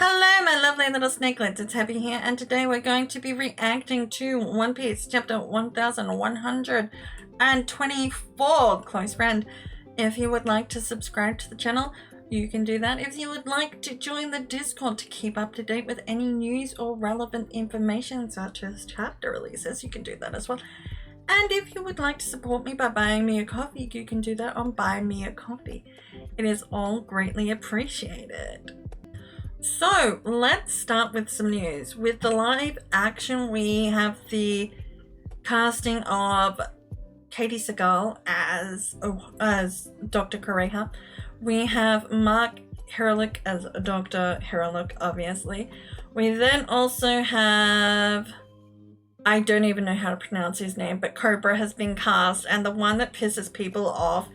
Hello, my lovely little snakelets. It's Hebi here, and today we're going to be reacting to One Piece chapter 1124, close friend. If you would like to subscribe to the channel, you can do that. If you would like to join the Discord to keep up to date with any news or relevant information such as chapter releases, you can do that as well. And if you would like to support me by buying me a coffee, you can do that on Buy Me a Coffee. It is all greatly appreciated. So let's start with some news. With the live action, we have the casting of Katie Segal as Dr. Kureha. We have Mark Herlick as Dr. Herlick, obviously. We then also have, I don't even know how to pronounce his name, but Cobra has been cast, and the one that pisses people off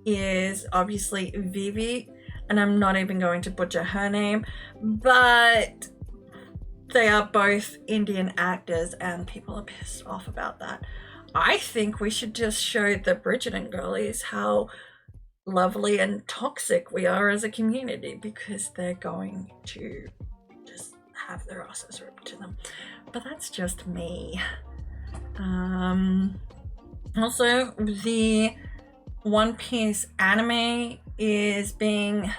is obviously Vivi, and I'm not even going to butcher her name, but they are both Indian actors and people are pissed off about that. I think we should just show the Bridgerton girlies how lovely and toxic we are as a community, because they're going to just have their asses ripped to them. But that's just me. Also, the One Piece anime is being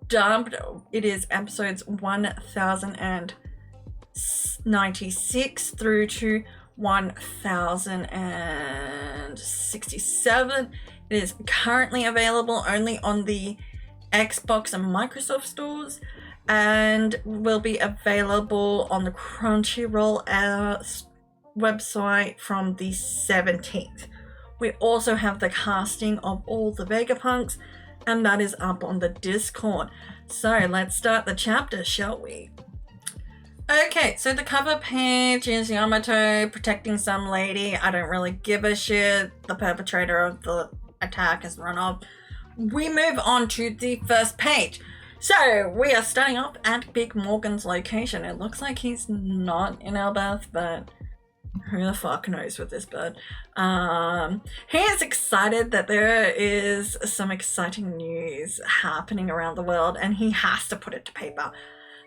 dubbed. It is episodes 1096 through to 1067. It is currently available only on the Xbox and Microsoft stores, and will be available on the Crunchyroll website from the 17th. We also have the casting of all the Vegapunks, and that is up on the Discord. So let's start the chapter, shall we? Okay, so the cover page is Yamato protecting some lady. I don't really give a shit. The perpetrator of the attack has run off. We move on to the first page. So we are starting off at Big Morgan's location. It looks like he's not in Elbeth, but who the fuck knows with this bird. He is excited that there is some exciting news happening around the world, and he has to put it to paper.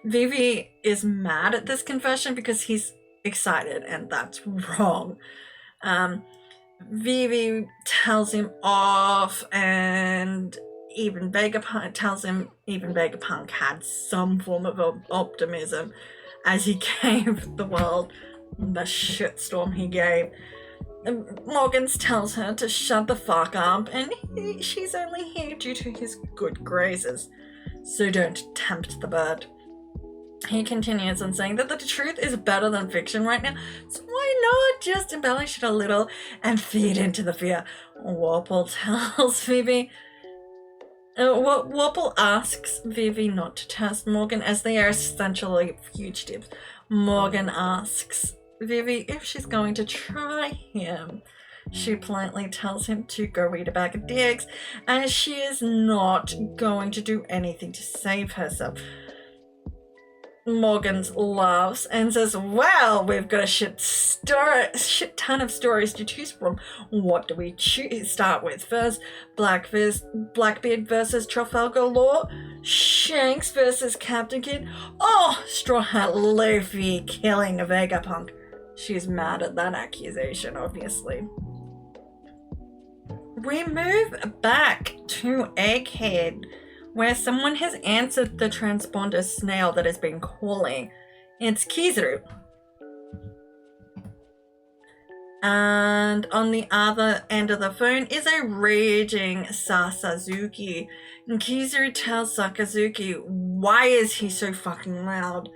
Vivi is mad at this confession because he's excited, and that's wrong. Vivi tells him off, and even Vegapunk tells him even Vegapunk had some form of optimism as he gave the world the shitstorm he gave. Morgans tells her to shut the fuck up, and she's only here due to his good graces, so don't tempt the bird. He continues on saying that the truth is better than fiction right now, so why not just embellish it a little and feed into the fear? Warple tells Vivi. Warple asks Vivi not to test Morgan, as they are essentially fugitives. Morgan asks Vivi if she's going to try him. She politely tells him to go read a bag of dicks, and she is not going to do anything to save herself. Morgans laughs and says, well, we've got a shit ton of stories to choose from. What do we start with? First, Blackbeard versus Trafalgar Law, Shanks versus Captain Kidd, Straw Hat Luffy killing a Vegapunk. She's mad at that accusation, obviously. We move back to Egghead, where someone has answered the transponder snail that has been calling. It's Kizaru. And on the other end of the phone is a raging Sakazuki. And Kizaru tells Sakazuki, why is he so fucking loud?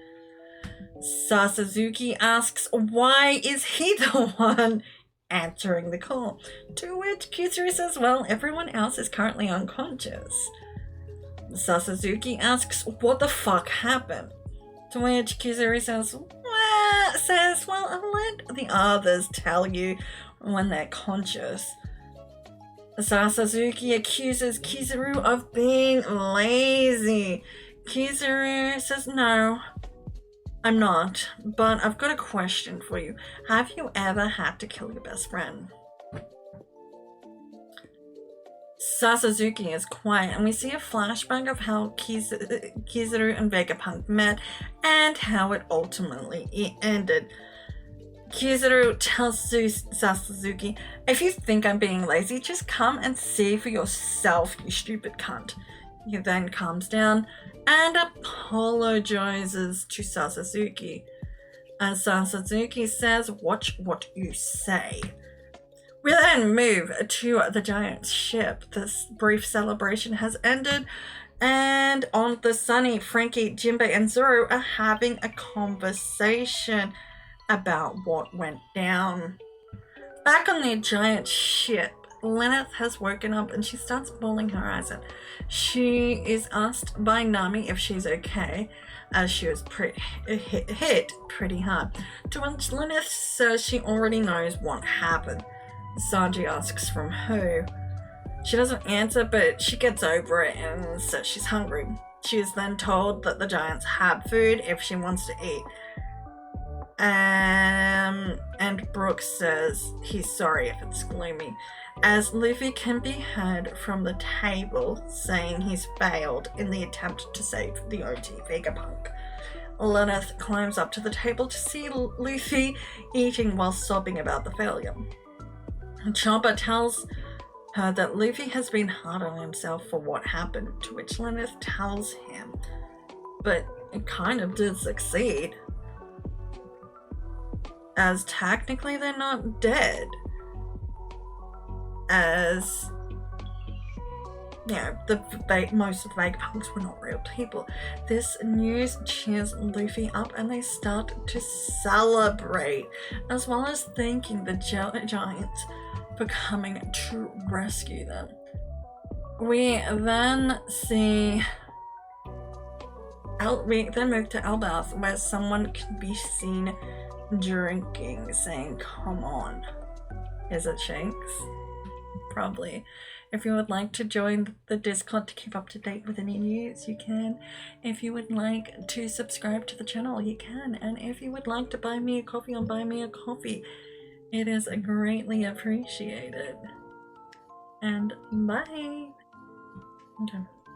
Sakazuki asks, why is he the one answering the call? To which Kizaru says, well, everyone else is currently unconscious. Sakazuki asks, what the fuck happened? To which Kizaru says, well, I'll let the others tell you when they're conscious. Sakazuki accuses Kizaru of being lazy. Kizaru says, no, I'm not, but I've got a question for you. Have you ever had to kill your best friend? Sasasuki is quiet, and we see a flashback of how Kizaru and Vegapunk met and how it ultimately ended. Kizaru tells Sasasuki, "If you think I'm being lazy, just come and see for yourself, you stupid cunt." He then calms down and apologizes to Sasasuki. As Sasasuki says, "Watch what you say." We then move to the giant ship. This brief celebration has ended, and on the sunny, Frankie, Jinbei, and Zoro are having a conversation about what went down. Back on the giant ship, Lilith has woken up and she starts bawling her eyes out. She is asked by Nami if she's okay, as she was hit pretty hard, to which Lilith says she already knows what happened. Sanji asks from who. She doesn't answer, but she gets over it and says she's hungry. She is then told that the giants have food if she wants to eat. And Brooks says he's sorry if it's gloomy, as Luffy can be heard from the table saying he's failed in the attempt to save the OT Vegapunk. Lilith climbs up to the table to see Luffy eating while sobbing about the failure. Chopper tells her that Luffy has been hard on himself for what happened, to which Lilith tells him, but it kind of did succeed, as technically they're not dead, as most of the Vegapunks were not real people. This news cheers Luffy up and they start to celebrate, as well as thanking the giants for coming to rescue them. We then move to Elbaf, where someone can be seen drinking, saying, "Come on." Is it Shanks? Probably. If you would like to join the Discord to keep up to date with any news, you can. If you would like to subscribe to the channel, you can. And if you would like to buy me a coffee on Buy Me a Coffee, it is greatly appreciated. And bye. Okay.